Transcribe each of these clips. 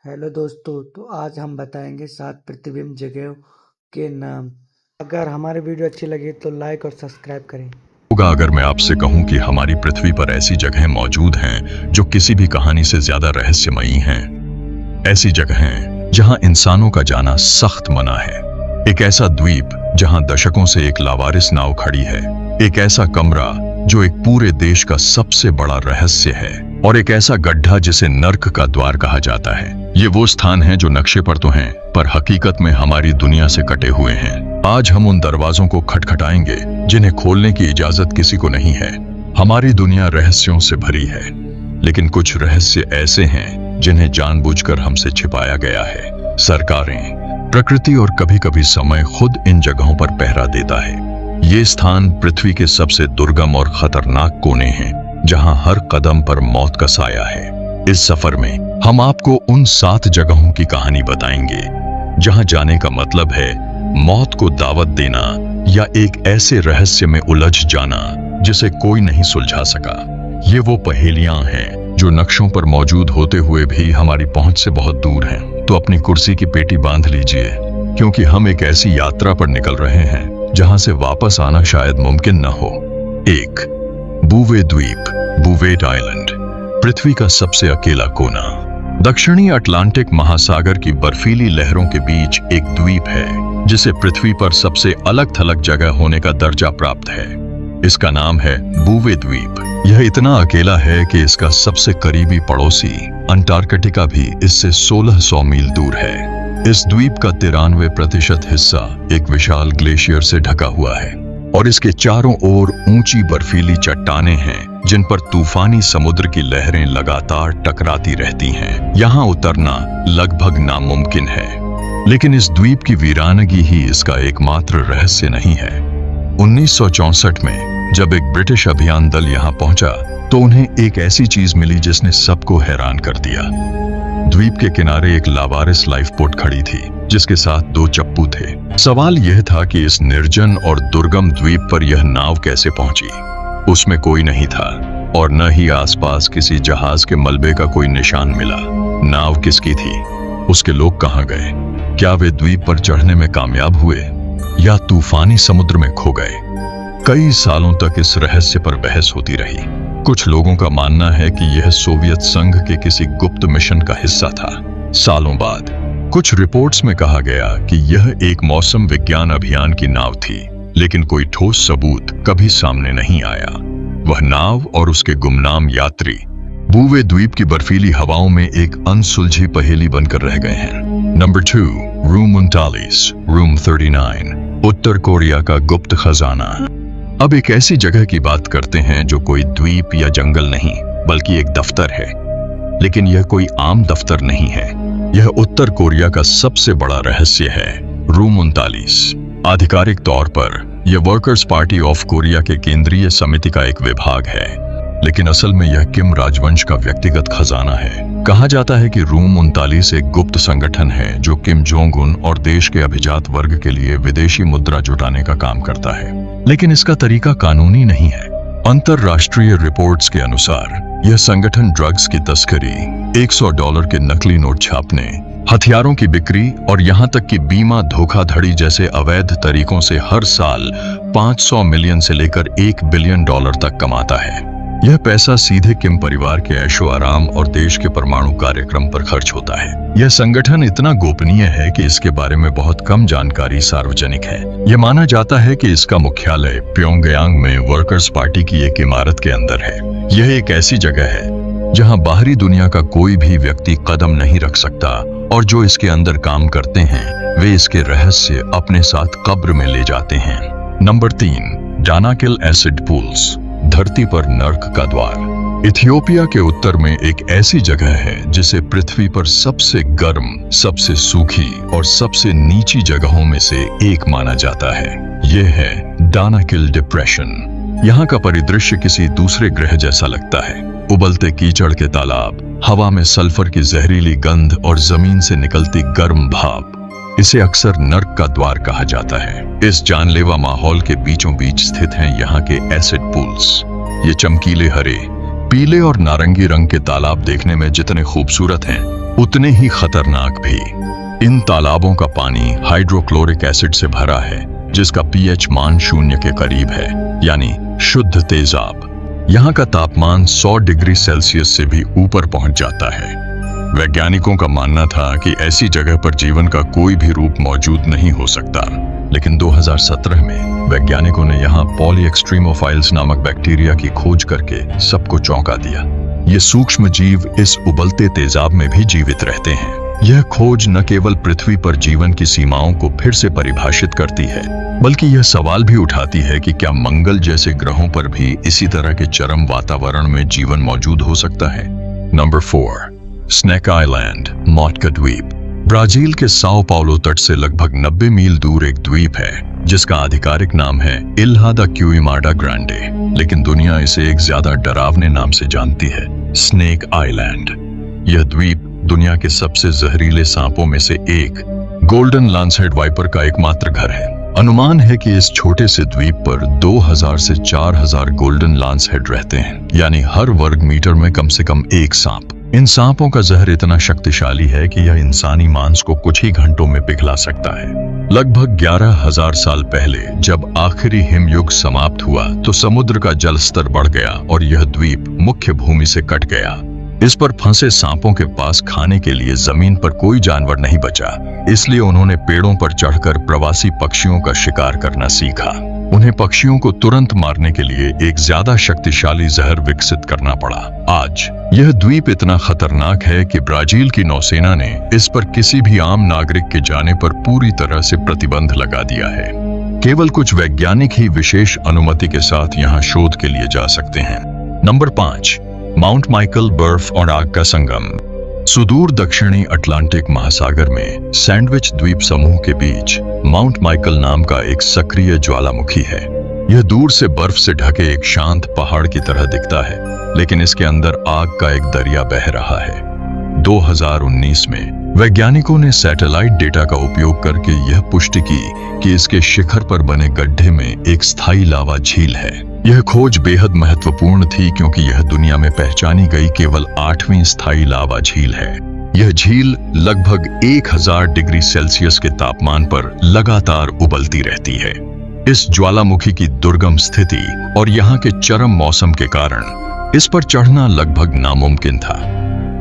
Hello दोस्तों, तो आज हम बताएंगे 7 प्रतिबिंब जगहों के नाम। अगर हमारी वीडियो अच्छी लगी तो लाइक और सब्सक्राइब करें। होगा अगर मैं आपसे कहूं कि हमारी पृथ्वी पर ऐसी जगहें मौजूद हैं जो किसी भी कहानी से ज्यादा रहस्यमयी हैं। ऐसी जगहें जहां इंसानों का जाना सख्त मना है। एक ऐसा द्वीप जहां दशकों से एक लावारिस नाव खड़ी है। एक ऐसा कमरा जो एक पूरे देश का सबसे बड़ा रहस्य है। और एक ऐसा गड्ढा जिसे नर्क का द्वार कहा जाता है। ये वो स्थान हैं जो नक्शे पर तो हैं, पर हकीकत में हमारी दुनिया से कटे हुए हैं। आज हम उन दरवाजों को खटखटाएंगे जिन्हें खोलने की इजाजत किसी को नहीं है। हमारी दुनिया रहस्यों से भरी है, लेकिन कुछ रहस्य ऐसे हैं जिन्हें जानबूझकर हमसे छिपाया गया है। सरकारें, प्रकृति और कभी कभी समय खुद इन जगहों पर पहरा देता है। ये स्थान पृथ्वी के सबसे दुर्गम और खतरनाक कोने हैं, जहां हर कदम पर मौत का साया है। इस सफर में हम आपको उन 7 जगहों की कहानी बताएंगे जहां जाने का मतलब है मौत को दावत देना या एक ऐसे रहस्य में उलझ जाना जिसे कोई नहीं सुलझा सका। ये वो पहेलियां हैं जो नक्शों पर मौजूद होते हुए भी हमारी पहुंच से बहुत दूर हैं। तो अपनी कुर्सी की पेटी बांध लीजिए, क्योंकि हम एक ऐसी यात्रा पर निकल रहे हैं जहां से वापस आना शायद मुमकिन न हो। 1. बूवे द्वीप, बूवेट आइलैंड, पृथ्वी का सबसे अकेला कोना। दक्षिणी अटलांटिक महासागर की बर्फीली लहरों के बीच एक द्वीप है जिसे पृथ्वी पर सबसे अलग थलग जगह होने का दर्जा प्राप्त है। इसका नाम है बूवे द्वीप। यह इतना अकेला है कि इसका सबसे करीबी पड़ोसी अंटार्कटिका भी इससे 1600 मील दूर है। इस द्वीप का 93% हिस्सा एक विशाल ग्लेशियर से ढका हुआ है और इसके चारों ओर ऊंची बर्फीली चट्टानें हैं जिन पर तूफानी समुद्र की लहरें लगातार टकराती रहती हैं। यहाँ उतरना लगभग नामुमकिन है, लेकिन इस द्वीप की वीरानगी ही इसका एकमात्र रहस्य नहीं है। 1964 में जब एक ब्रिटिश अभियान दल यहाँ पहुंचा तो उन्हें एक ऐसी चीज मिली जिसने सबको हैरान कर दिया। द्वीप के किनारे एक लावारिस लाइफ बोट खड़ी थी जिसके साथ 2 चप्पू थे। सवाल यह था कि इस निर्जन और दुर्गम द्वीप पर यह नाव कैसे पहुंची। उसमें कोई नहीं था और न ही आसपास किसी जहाज के मलबे का कोई निशान मिला। नाव किसकी थी? उसके लोग कहां गए? क्या वे द्वीप पर चढ़ने में कामयाब हुए या तूफानी समुद्र में खो गए? कई सालों तक इस रहस्य पर बहस होती रही। कुछ लोगों का मानना है कि यह सोवियत संघ के किसी गुप्त मिशन का हिस्सा था। सालों बाद कुछ रिपोर्ट्स में कहा गया कि यह एक मौसम विज्ञान अभियान की नाव थी, लेकिन कोई ठोस सबूत कभी सामने नहीं आया। वह नाव और उसके गुमनाम यात्री बूवे द्वीप की बर्फीली हवाओं में एक अनसुलझी पहेली बनकर रह गए हैं। नंबर 2, रूम 39, रूम 39, उत्तर कोरिया का गुप्त खजाना। अब एक ऐसी जगह की बात करते हैं जो कोई द्वीप या जंगल नहीं, बल्कि एक दफ्तर है। लेकिन यह कोई आम दफ्तर नहीं है। यह उत्तर कोरिया का सबसे बड़ा रहस्य है। रूम 39 आधिकारिक तौर पर यह वर्कर्स पार्टी ऑफ कोरिया के केंद्रीय समिति का एक विभाग है, लेकिन असल में यह किम राजवंश का व्यक्तिगत खजाना है। कहा जाता है कि रूम 39 एक गुप्त संगठन है जो किम जोंग उन और देश के अभिजात वर्ग के लिए विदेशी मुद्रा जुटाने का काम करता है, लेकिन इसका तरीका कानूनी नहीं है। अंतरराष्ट्रीय रिपोर्ट्स के अनुसार यह संगठन ड्रग्स की तस्करी, $100 के नकली नोट छापने, हथियारों की बिक्री और यहां तक कि बीमा धोखाधड़ी जैसे अवैध तरीकों से हर साल 500 मिलियन से लेकर $1 बिलियन तक कमाता है। यह पैसा सीधे किम परिवार के ऐशो आराम और देश के परमाणु कार्यक्रम पर खर्च होता है। यह संगठन इतना गोपनीय है कि इसके बारे में बहुत कम जानकारी सार्वजनिक है। यह माना जाता है कि इसका मुख्यालय प्योंगयांग में वर्कर्स पार्टी की एक इमारत के अंदर है। यह एक ऐसी जगह है जहां बाहरी दुनिया का कोई भी व्यक्ति कदम नहीं रख सकता और जो इसके अंदर काम करते हैं वे इसके रहस्य अपने साथ कब्र में ले जाते हैं। नंबर 3, डानाकिल एसिड पूल्स, धरती पर नर्क का द्वार। इथियोपिया के उत्तर में एक ऐसी जगह है जिसे पृथ्वी पर सबसे गर्म, सबसे सूखी और सबसे नीची जगहों में से एक माना जाता है। यह है डानाकिल डिप्रेशन। यहाँ का परिदृश्य किसी दूसरे ग्रह जैसा लगता है। उबलते कीचड़ के तालाब, हवा में सल्फर की जहरीली गंध और जमीन से निकलती गर्म भाप। इसे अक्सर नर्क का द्वार कहा जाता है। इस जानलेवा माहौल के बीचों बीच स्थित हैं यहाँ के एसिड पूल्स। ये चमकीले हरे, पीले और नारंगी रंग के तालाब देखने में जितने खूबसूरत हैं, उतने ही खतरनाक भी। इन तालाबों का पानी हाइड्रोक्लोरिक एसिड से भरा है, जिसका पीएच मान 0 के करीब है, यानी शुद्ध तेजाब। यहाँ का तापमान 100 डिग्री सेल्सियस से भी ऊपर पहुंच जाता है। वैज्ञानिकों का मानना था कि ऐसी जगह पर जीवन का कोई भी रूप मौजूद नहीं हो सकता, लेकिन 2017 में वैज्ञानिकों ने यहाँ पॉलीएक्स्ट्रीमोफाइल्स नामक बैक्टीरिया की खोज करके सबको चौंका दिया। ये सूक्ष्म जीव इस उबलते तेजाब में भी जीवित रहते हैं। यह खोज न केवल पृथ्वी पर जीवन की सीमाओं को फिर से परिभाषित करती है, बल्कि यह सवाल भी उठाती है कि क्या मंगल जैसे ग्रहों पर भी इसी तरह के चरम वातावरण में जीवन मौजूद हो सकता है। नंबर 4, स्नेक आइलैंड, मॉटका द्वीप। ब्राजील के साओ पाउलो तट से लगभग 90 मील दूर एक द्वीप है, जिसका आधिकारिक नाम है इल्हा दा क्यूइमाडा ग्रांडे, लेकिन दुनिया इसे एक ज्यादा डरावने नाम से जानती है, स्नेक आइलैंड। यह द्वीप दुनिया के सबसे जहरीले सांपों में से एक, गोल्डन लांसहेड वाइपर का एकमात्र घर है। अनुमान है कि इस छोटे से द्वीप पर 2000 से 4000 गोल्डन लांसहेड रहते हैं, यानी हर वर्ग मीटर में कम से कम एक सांप। इन सांपों का जहर इतना शक्तिशाली है कि यह इंसानी मांस को कुछ ही घंटों में पिघला सकता है। लगभग 11,000 साल पहले जब आखिरी हिमयुग समाप्त हुआ तो समुद्र का जल स्तर बढ़ गया और यह द्वीप मुख्य भूमि से कट गया। इस पर फंसे सांपों के पास खाने के लिए जमीन पर कोई जानवर नहीं बचा, इसलिए उन्होंने पेड़ों पर चढ़कर प्रवासी पक्षियों का शिकार करना सीखा। उन्हें पक्षियों को तुरंत मारने के लिए एक ज्यादा शक्तिशाली जहर विकसित करना पड़ा। आज यह द्वीप इतना खतरनाक है कि ब्राजील की नौसेना ने इस पर किसी भी आम नागरिक के जाने पर पूरी तरह से प्रतिबंध लगा दिया है। केवल कुछ वैज्ञानिक ही विशेष अनुमति के साथ यहाँ शोध के लिए जा सकते हैं। नंबर 5, माउंट माइकल, बर्फ और आग का संगम। सुदूर दक्षिणी अटलांटिक महासागर में सैंडविच द्वीप समूह के बीच माउंट माइकल नाम का एक सक्रिय ज्वालामुखी है। यह दूर से बर्फ से ढके एक शांत पहाड़ की तरह दिखता है, लेकिन इसके अंदर आग का एक दरिया बह रहा है। 2019 में वैज्ञानिकों ने सैटेलाइट डेटा का उपयोग करके यह पुष्टि की कि इसके शिखर पर बने गड्ढे में एक स्थायी लावा झील है। यह खोज बेहद महत्वपूर्ण थी क्योंकि यह दुनिया में पहचानी गई केवल 8वीं स्थायी लावा झील है। यह झील लगभग 1000 डिग्री सेल्सियस के तापमान पर लगातार उबलती रहती है। इस ज्वालामुखी की दुर्गम स्थिति और यहाँ के चरम मौसम के कारण इस पर चढ़ना लगभग नामुमकिन था।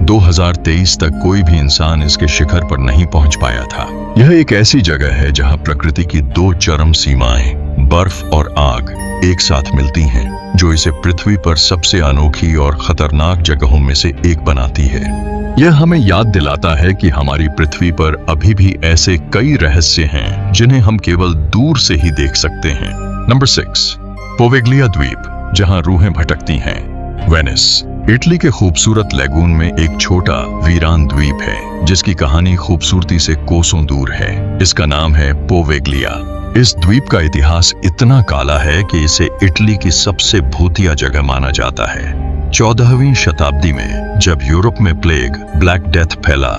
2023 तक कोई भी इंसान इसके शिखर पर नहीं पहुंच पाया था। यह एक ऐसी जगह है जहां प्रकृति की दो चरम सीमाएं, बर्फ और आग, एक साथ मिलती हैं, जो इसे पृथ्वी पर सबसे अनोखी और खतरनाक जगहों में से एक बनाती है। यह हमें याद दिलाता है कि हमारी पृथ्वी पर अभी भी ऐसे कई रहस्य हैं जिन्हें हम केवल दूर से ही देख सकते हैं। नंबर 6, पोवेग्लिया द्वीप, जहां रूहें भटकती हैं। वेनिस, इटली के खूबसूरत लेगून में एक छोटा वीरान द्वीप है जिसकी कहानी खूबसूरती से कोसों दूर है। इसका नाम है पोवेग्लिया। इस द्वीप का इतिहास इतना काला है कि इसे इटली की सबसे भूतिया जगह माना जाता है। 14वीं शताब्दी में जब यूरोप में प्लेग, ब्लैक डेथ फैला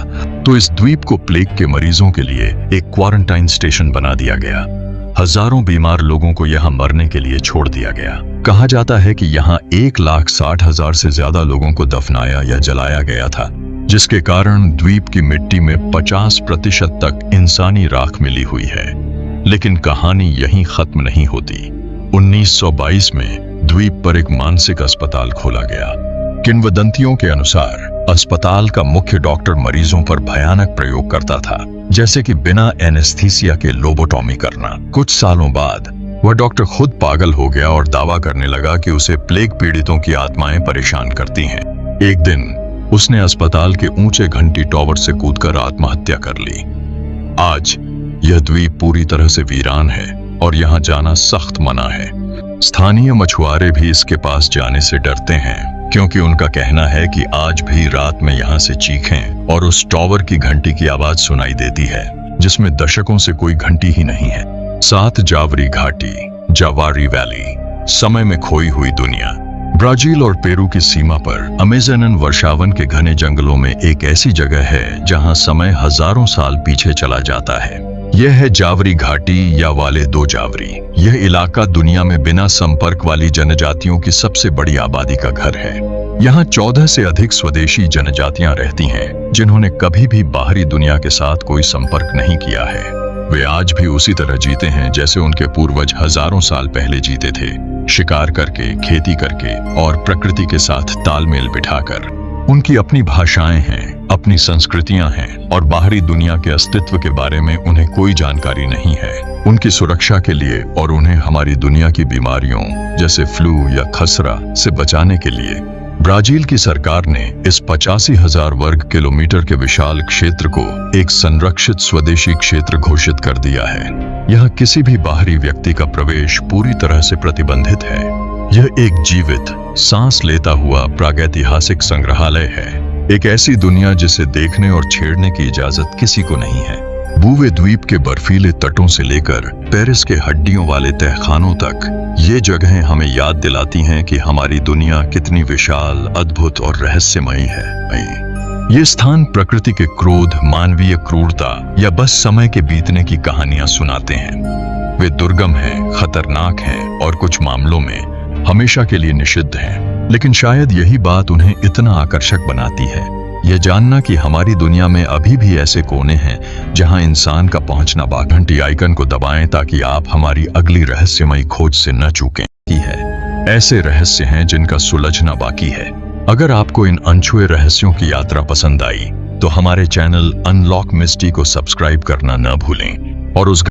तो इस द्वीप को प्लेग के मरीजों के लिए एक क्वारंटाइन स्टेशन बना दिया गया। हजारों बीमार लोगों को यहाँ मरने के लिए छोड़ दिया गया। कहा जाता है कि यहाँ 1,60,000 से ज्यादा लोगों को दफनाया या जलाया गया था, जिसके कारण द्वीप की मिट्टी में 50% तक इंसानी राख मिली हुई है। लेकिन कहानी यहीं खत्म नहीं होती। 1922 में द्वीप पर एक मानसिक अस्पताल खोला गया। किंवदंतियों के अनुसार अस्पताल का मुख्य डॉक्टर मरीजों पर भयानक प्रयोग करता था, जैसे कि बिना एनेस्थीसिया के लोबोटॉमी करना। कुछ सालों बाद वह डॉक्टर खुद पागल हो गया और दावा करने लगा कि उसे प्लेग पीड़ितों की आत्माएं परेशान करती हैं। एक दिन उसने अस्पताल के ऊंचे घंटी टॉवर से कूदकर आत्महत्या कर ली। आज यह द्वीप पूरी तरह से वीरान है और यहाँ जाना सख्त मना है। स्थानीय मछुआरे भी इसके पास जाने से डरते हैं क्योंकि उनका कहना है कि आज भी रात में यहाँ से चीखें और उस टॉवर की घंटी की आवाज सुनाई देती है जिसमें दशकों से कोई घंटी ही नहीं है। 7 जावरी घाटी, जावारी वैली, समय में खोई हुई दुनिया। ब्राजील और पेरू की सीमा पर अमेज़न वर्षावन के घने जंगलों में एक ऐसी जगह है जहां समय हजारों साल पीछे चला जाता है। यह है जावरी घाटी या वाले दो जावरी। यह इलाका दुनिया में बिना संपर्क वाली जनजातियों की सबसे बड़ी आबादी का घर है। यहाँ 14 से अधिक स्वदेशी जनजातियां रहती हैं, जिन्होंने कभी भी बाहरी दुनिया के साथ कोई संपर्क नहीं किया है। वे आज भी उसी तरह जीते हैं जैसे उनके पूर्वज हजारों साल पहले जीते थे, शिकार करके, खेती करके और प्रकृति के साथ तालमेल बिठाकर। उनकी अपनी भाषाएं हैं, अपनी संस्कृतियां हैं और बाहरी दुनिया के अस्तित्व के बारे में उन्हें कोई जानकारी नहीं है। उनकी सुरक्षा के लिए और उन्हें हमारी दुनिया की बीमारियों जैसे फ्लू या खसरा से बचाने के लिए ब्राजील की सरकार ने इस 85,000 वर्ग किलोमीटर के विशाल क्षेत्र को एक संरक्षित स्वदेशी क्षेत्र घोषित कर दिया है। यहाँ किसी भी बाहरी व्यक्ति का प्रवेश पूरी तरह से प्रतिबंधित है। यह एक जीवित, सांस लेता हुआ प्रागैतिहासिक संग्रहालय है, एक ऐसी दुनिया जिसे देखने और छेड़ने की इजाजत किसी को नहीं है। बूवे द्वीप के बर्फीले तटों से लेकर पेरिस के हड्डियों वाले तहखानों तक ये जगहें हमें याद दिलाती हैं कि हमारी दुनिया कितनी विशाल, अद्भुत और रहस्यमयी है। ये स्थान प्रकृति के क्रोध, मानवीय क्रूरता या बस समय के बीतने की कहानियां सुनाते हैं। वे दुर्गम हैं, खतरनाक हैं और कुछ मामलों में हमेशा के लिए निषिद्ध हैं। लेकिन शायद यही बात उन्हें इतना आकर्षक बनाती है, यह जानना कि हमारी दुनिया में अभी भी ऐसे कोने हैं जहां इंसान का पहुंचना बाकी। घंटी आइकन को दबाएं ताकि आप हमारी अगली रहस्यमयी खोज से न चूकें। ऐसे रहस्य हैं जिनका सुलझना बाकी है। अगर आपको इन अनछुए रहस्यों की यात्रा पसंद आई तो हमारे चैनल अनलॉक मिस्ट्री को सब्सक्राइब करना न भूलें और उस